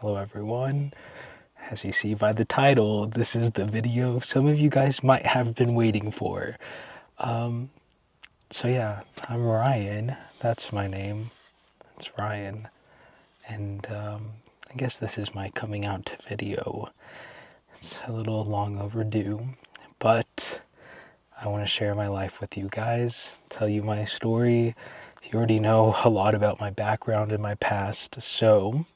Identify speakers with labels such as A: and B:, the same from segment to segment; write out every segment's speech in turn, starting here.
A: Hello everyone. As you see by the title, this is the video some of you guys might have been waiting for. So yeah, I'm Ryan. That's my name. It's Ryan. And I guess this is my coming out video. It's a little long overdue, but I want to share my life with you guys, tell you my story. You already know a lot about my background and my past, so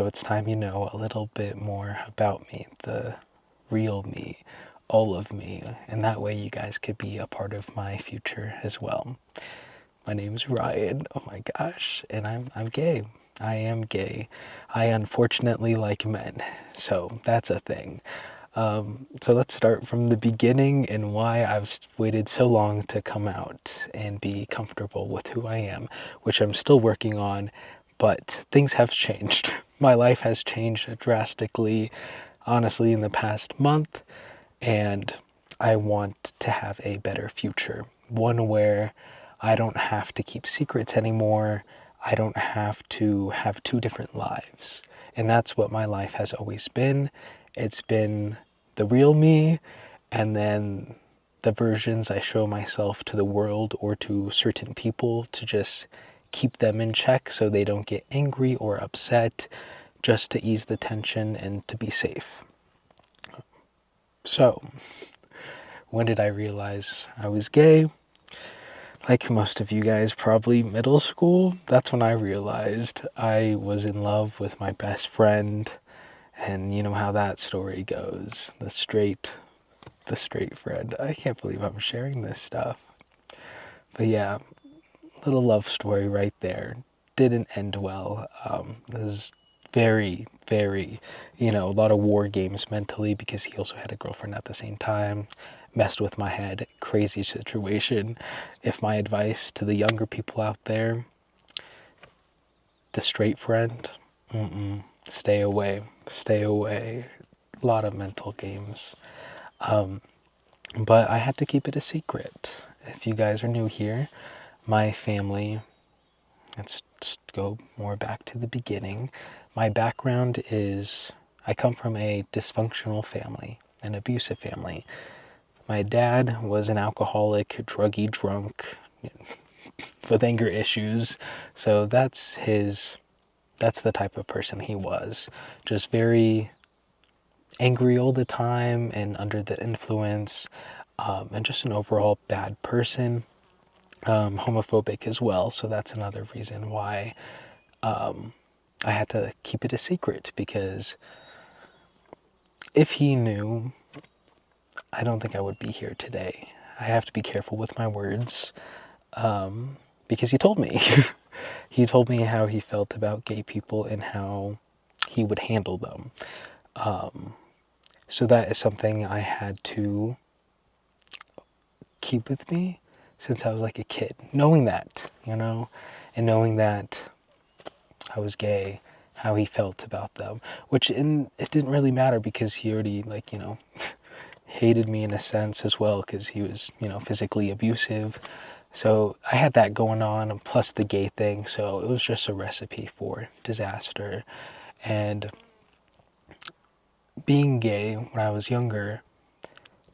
A: it's time you know a little bit more about me, the real me, all of me, and that way you guys could be a part of my future as well. My name's Ryan. Oh my gosh, and I'm gay. I am gay. I unfortunately like men, so that's a thing. So let's start from the beginning and why I've waited so long to come out and be comfortable with who I am, which I'm still working on, but things have changed. My life has changed drastically, honestly, in the past month, and I want to have a better future. One where I don't have to keep secrets anymore. I don't have to have two different lives. And that's what my life has always been. It's been the real me, and then the versions I show myself to the world or to certain people to just keep them in check so they don't get angry or upset, just to ease the tension and to be safe. So, when did I realize I was gay? Like most of you guys, probably middle school. That's when I realized I was in love with my best friend. And you know how that story goes. The straight friend. I can't believe I'm sharing this stuff. But yeah, little love story right there. Didn't end well. It was very, very, a lot of war games mentally because he also had a girlfriend at the same time. Messed with my head. Crazy situation. If my advice to the younger people out there, the straight friend, stay away. Stay away. A lot of mental games. But I had to keep it a secret. If you guys are new here, my family, let's just go more back to the beginning. My background is I come from a dysfunctional family, an abusive family. My dad was an alcoholic, druggy, drunk, with anger issues. So that's the type of person he was. Just very angry all the time and under the influence, and just an overall bad person. Homophobic as well, so that's another reason why I had to keep it a secret, because if he knew, I don't think I would be here today. I have to be careful with my words, because he told me. He told me how he felt about gay people and how he would handle them. So that is something I had to keep with me since I was like a kid. Knowing that, and knowing that I was gay, how he felt about them. It didn't really matter because he already, hated me in a sense as well because he was, physically abusive. So I had that going on, plus the gay thing. So it was just a recipe for disaster. And being gay when I was younger,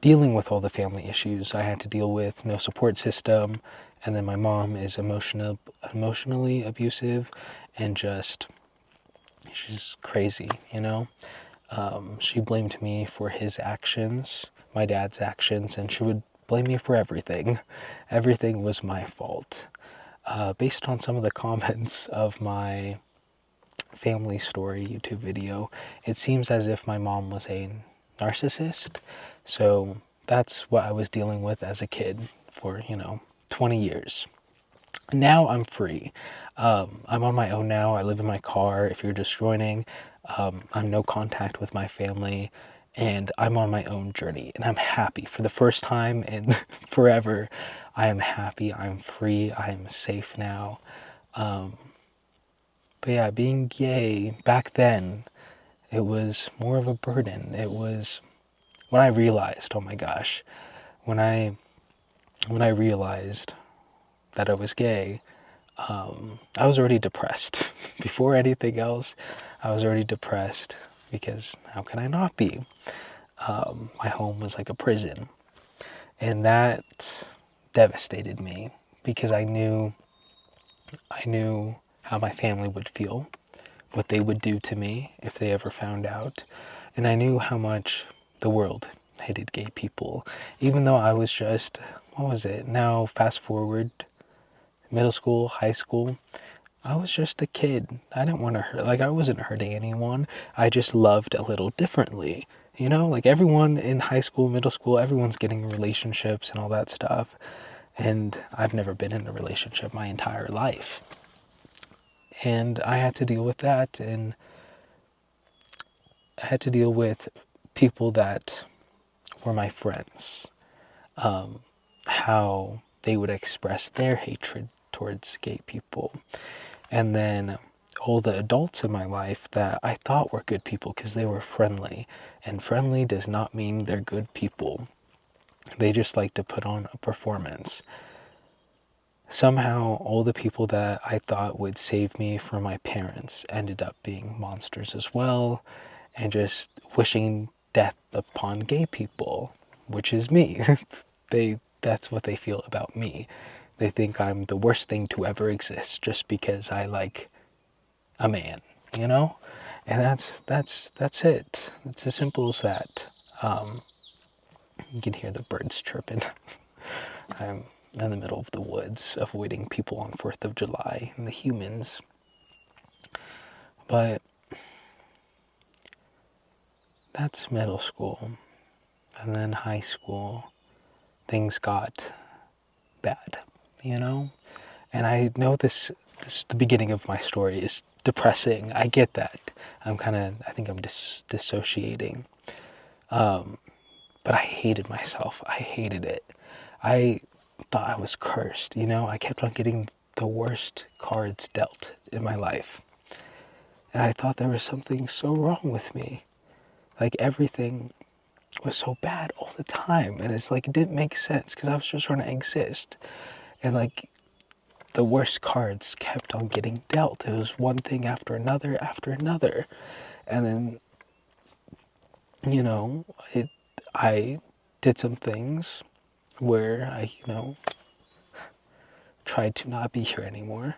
A: dealing with all the family issues I had to deal with, no support system, and then my mom is emotionally abusive, and she's crazy, She blamed me for his actions, my dad's actions, and she would blame me for everything. Everything was my fault. Based on some of the comments of my family story YouTube video, it seems as if my mom was a narcissist. So that's what I was dealing with as a kid for, 20 years. Now I'm free. I'm on my own now. I live in my car. If you're just joining, I'm no contact with my family, and I'm on my own journey, and I'm happy. For the first time in forever, I am happy. I'm free. I am safe now. But yeah, being gay back then, it was more of a burden. It was when I realized, oh my gosh, when I realized that I was gay, I was already depressed. Before anything else, I was already depressed because how can I not be? My home was like a prison. And that devastated me because I knew how my family would feel, what they would do to me if they ever found out. And I knew how much the world hated gay people, even though I was just, what was it? Now, fast forward, middle school, high school, I was just a kid. I didn't want to hurt, like, I wasn't hurting anyone. I just loved a little differently. You know, like everyone in high school, middle school, everyone's getting relationships and all that stuff. And I've never been in a relationship my entire life. And I had to deal with that, and I had to deal with people that were my friends, how they would express their hatred towards gay people. And then all the adults in my life that I thought were good people because they were friendly. And friendly does not mean they're good people. They just like to put on a performance. Somehow, all the people that I thought would save me from my parents ended up being monsters as well, and just wishing death upon gay people, which is me. That's what they feel about me. They think I'm the worst thing to ever exist just because I like a man, you know? And that's it. It's as simple as that. You can hear the birds chirping. I'm in the middle of the woods, avoiding people on 4th of July and the humans. But that's middle school. And then high school, things got bad, you know? And I know this the beginning of my story is depressing. I get that. I think I'm dissociating. But I hated myself. I hated it. I thought I was cursed, you know? I kept on getting the worst cards dealt in my life. And I thought there was something so wrong with me. Like everything was so bad all the time. And it's like it didn't make sense because I was just trying to exist. And like the worst cards kept on getting dealt. It was one thing after another after another. And then, you know, I did some things where I, tried to not be here anymore.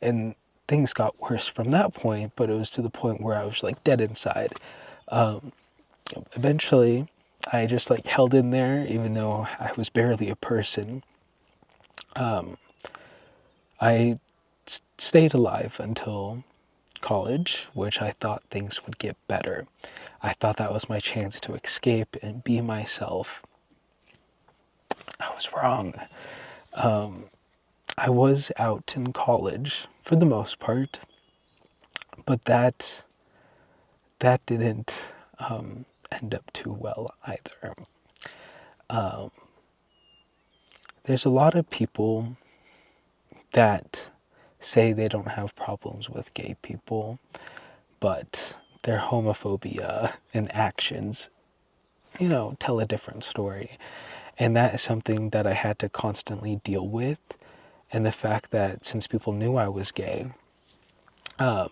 A: And things got worse from that point, but it was to the point where I was like dead inside. Eventually, I just like held in there, even though I was barely a person. I stayed alive until college, which I thought things would get better. I thought that was my chance to escape and be myself. I was wrong. I was out in college for the most part, but that didn't end up too well either. There's a lot of people that say they don't have problems with gay people, but their homophobia and actions, tell a different story. And that is something that I had to constantly deal with. And the fact that since people knew I was gay, I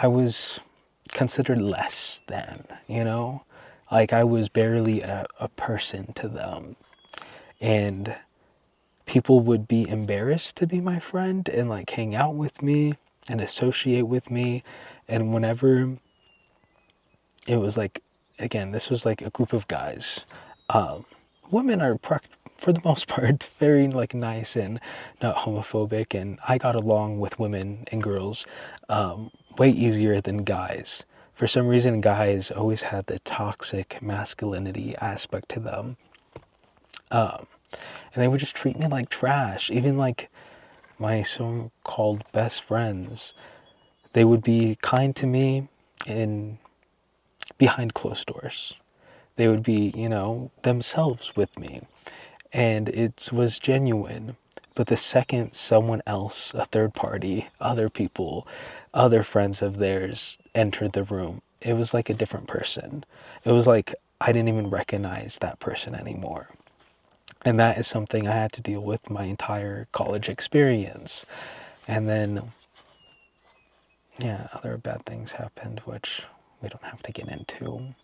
A: was considered less than, Like I was barely a person to them. And people would be embarrassed to be my friend and like hang out with me and associate with me. And whenever it was like, again, this was like a group of guys. Women are, for the most part, very like nice and not homophobic. And I got along with women and girls way easier than guys. For some reason, guys always had the toxic masculinity aspect to them. And they would just treat me like trash. Even like my so-called best friends, they would be kind to me in behind closed doors. They would be, themselves with me. And it was genuine. But the second someone else, a third party, other people, other friends of theirs entered the room, it was like a different person. It was like I didn't even recognize that person anymore. And that is something I had to deal with my entire college experience. And then, yeah, other bad things happened, which we don't have to get into.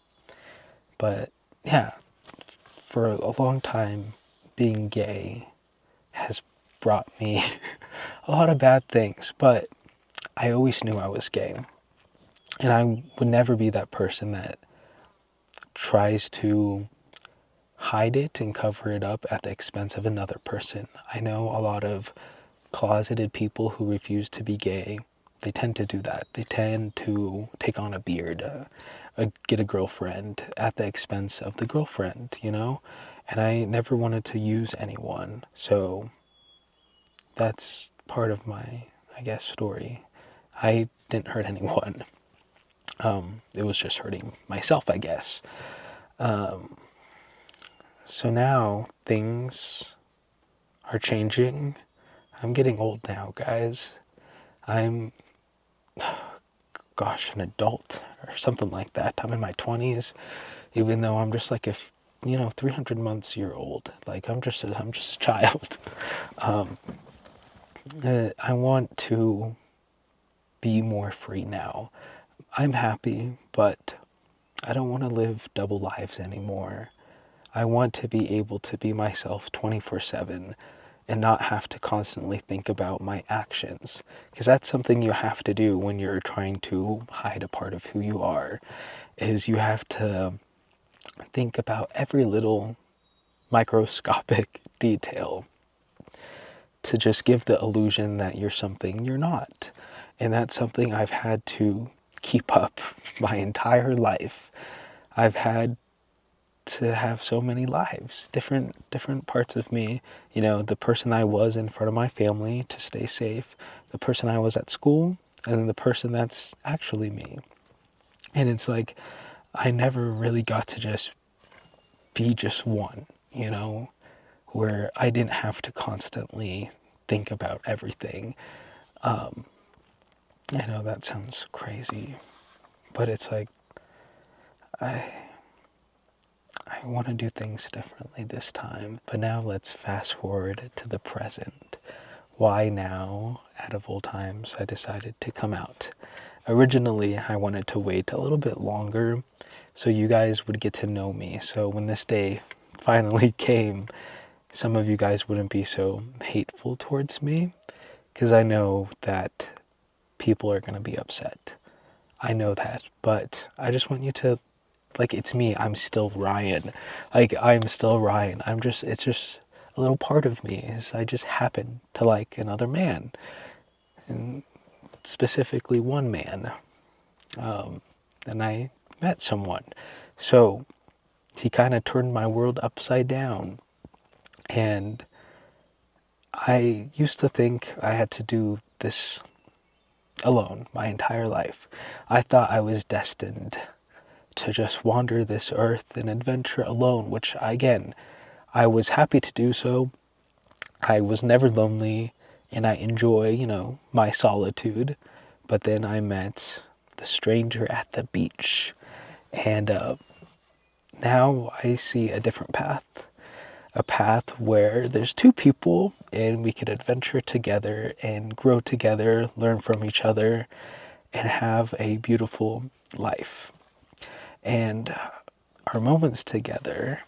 A: But yeah, for a long time, being gay has brought me a lot of bad things, but I always knew I was gay. And I would never be that person that tries to hide it and cover it up at the expense of another person. I know a lot of closeted people who refuse to be gay. They tend to do that. They tend to take on a beard, get a girlfriend at the expense of the girlfriend, you know? And I never wanted to use anyone. So that's part of my, I guess, story. I didn't hurt anyone. It was just hurting myself, I guess. So now things are changing. I'm getting old now, guys. I'm, gosh, an adult or something like that. I'm in my 20s, even though I'm just like 300 months year old. Like I'm just a child. I want to be more free now. I'm happy, but I don't want to live double lives anymore. I want to be able to be myself 24/7 and not have to constantly think about my actions. Because that's something you have to do when you're trying to hide a part of who you are, is you have to think about every little microscopic detail to just give the illusion that you're something you're not. And that's something I've had to keep up my entire life. I've had to have so many lives, different parts of me, the person I was in front of my family to stay safe, the person I was at school, and then the person that's actually me. And it's like I never really got to just be just one, where I didn't have to constantly think about everything. I know that sounds crazy, but it's like I want to do things differently this time. But now let's fast forward to the present. Why now, out of all times, I decided to come out. Originally, I wanted to wait a little bit longer so you guys would get to know me. So when this day finally came, some of you guys wouldn't be so hateful towards me, because I know that people are going to be upset. I know that, but I just want you to, like, it's me. I'm still Ryan. Like, I'm still Ryan. It's just a little part of me is I just happen to like another man, and specifically one man. And I met someone. So he kind of turned my world upside down. And I used to think I had to do this alone my entire life. I thought I was destined to just wander this earth and adventure alone, which again, I was happy to do so. I was never lonely and I enjoy, my solitude. But then I met the stranger at the beach, and now I see a different path. A path where there's two people and we could adventure together and grow together, learn from each other, and have a beautiful life. And our moments together,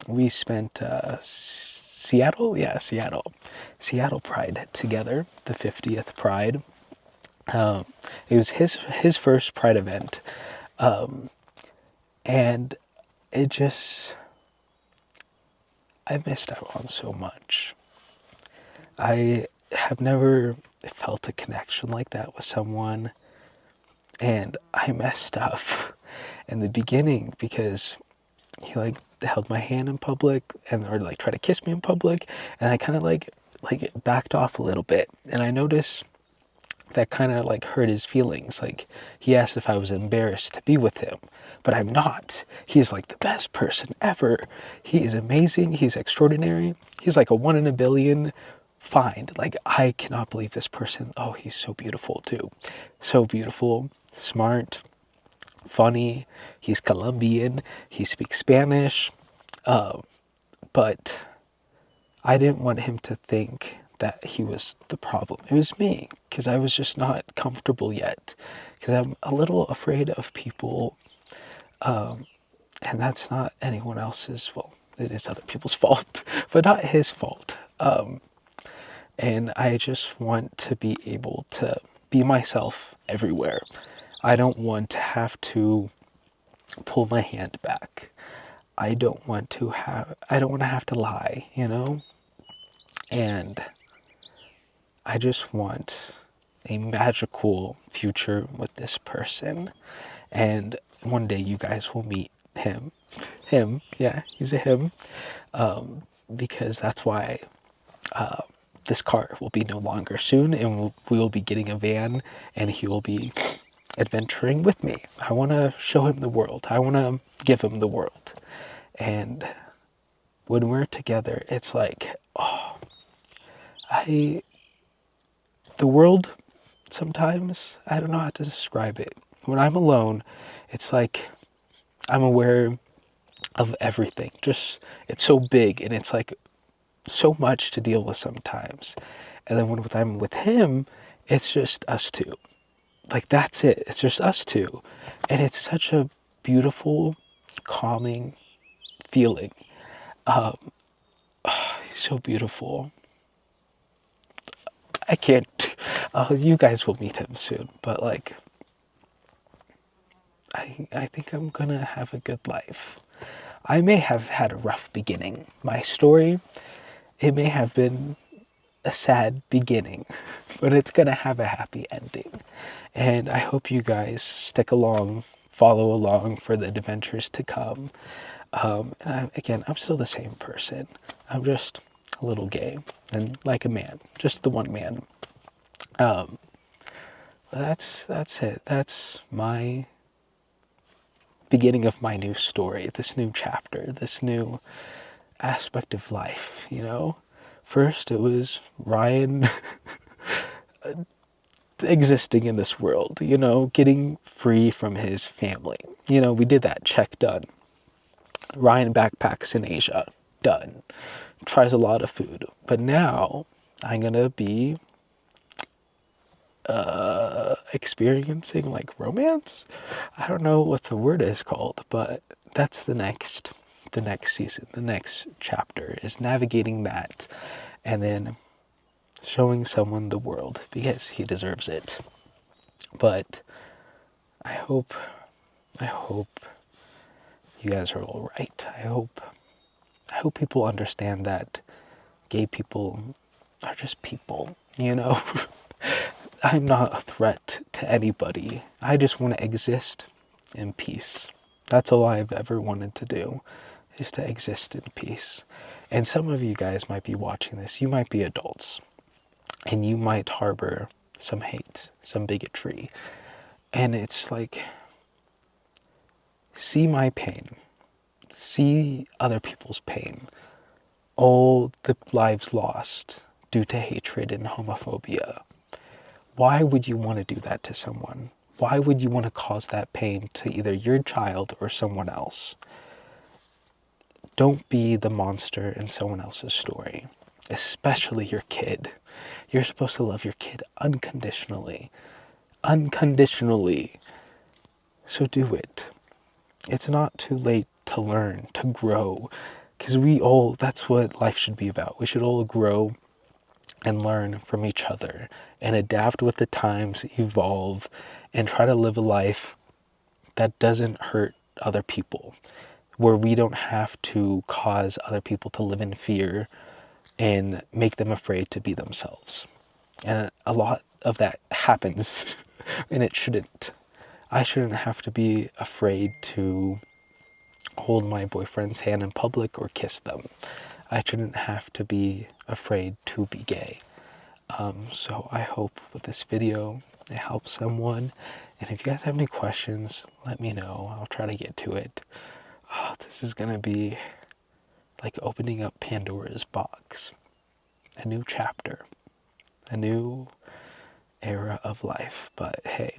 A: we spent Seattle Pride together, the 50th Pride. It was his first Pride event, and it just, I missed out on so much. I have never felt a connection like that with someone, and I messed up in the beginning because he held my hand in public or tried to kiss me in public, and I kind of like backed off a little bit, and I noticed that kind of hurt his feelings. Like, he asked if I was embarrassed to be with him, but I'm not. He's the best person ever. He is amazing. He's extraordinary. He's like a 1 in a billion find. I cannot believe this person. Oh, he's so beautiful too. So beautiful, smart, funny. He's Colombian. He speaks Spanish. But I didn't want him to think that he was the problem. It was me, because I was just not comfortable yet, because I'm a little afraid of people, and that's not anyone else's, well, it is other people's fault, but not his fault. And I just want to be able to be myself everywhere. I don't want to have to pull my hand back. I don't want to have to lie, you know? And I just want a magical future with this person. And one day you guys will meet him. Him, yeah, he's a him. Because that's why this car will be no longer soon, and we'll be getting a van, and he will be adventuring with me. I want to show him the world. I want to give him the world. And when we're together, it's like, oh, the world, sometimes, I don't know how to describe it. When I'm alone, it's like I'm aware of everything. Just, it's so big, and it's like so much to deal with sometimes. And then when I'm with him, it's just us two. Like, that's it. It's just us two. And it's such a beautiful, calming feeling. He's so beautiful. I can't, you guys will meet him soon, but like, I think I'm gonna have a good life. I may have had a rough beginning. My story, it may have been a sad beginning, but it's gonna have a happy ending. And I hope you guys stick along, follow along for the adventures to come. Again, I'm still the same person. I'm just a little gay and like a man, just the one man. That's it. That's my beginning of my new story, this new chapter, this new aspect of life, you know? First, it was Ryan existing in this world, you know, getting free from his family. You know, we did that, check, done. Ryan backpacks in Asia, done. Tries a lot of food. But now I'm gonna be experiencing like romance. I don't know what the word is called, but that's the next season, the next chapter is navigating that, and then showing someone the world because he deserves it. But I hope you guys are all right. I hope people understand that gay people are just people, you know? I'm not a threat to anybody. I just want to exist in peace. That's all I've ever wanted to do, is to exist in peace. And some of you guys might be watching this. You might be adults, and you might harbor some hate, some bigotry. And it's like, see my pain. See other people's pain. All the lives lost due to hatred and homophobia. Why would you want to do that to someone? Why would you want to cause that pain to either your child or someone else? Don't be the monster in someone else's story, especially your kid. You're supposed to love your kid unconditionally. Unconditionally. So do it. It's not too late to learn, to grow, because that's what life should be about. We should all grow and learn from each other and adapt with the times, evolve, and try to live a life that doesn't hurt other people, where we don't have to cause other people to live in fear and make them afraid to be themselves. And a lot of that happens, and it shouldn't. I shouldn't have to be afraid to hold my boyfriend's hand in public or kiss them. I shouldn't have to be afraid to be gay. So I hope with this video it helps someone. And if you guys have any questions, let me know. I'll try to get to it. Oh, this is gonna be like opening up Pandora's box. A new chapter. A new era of life. But hey,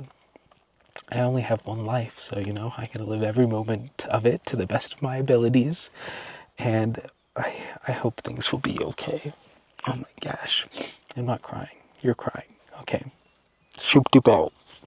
A: I only have one life, so you know, I gotta live every moment of it to the best of my abilities. And I hope things will be okay. Oh my gosh. I'm not crying. You're crying. Okay. Soup to bowl.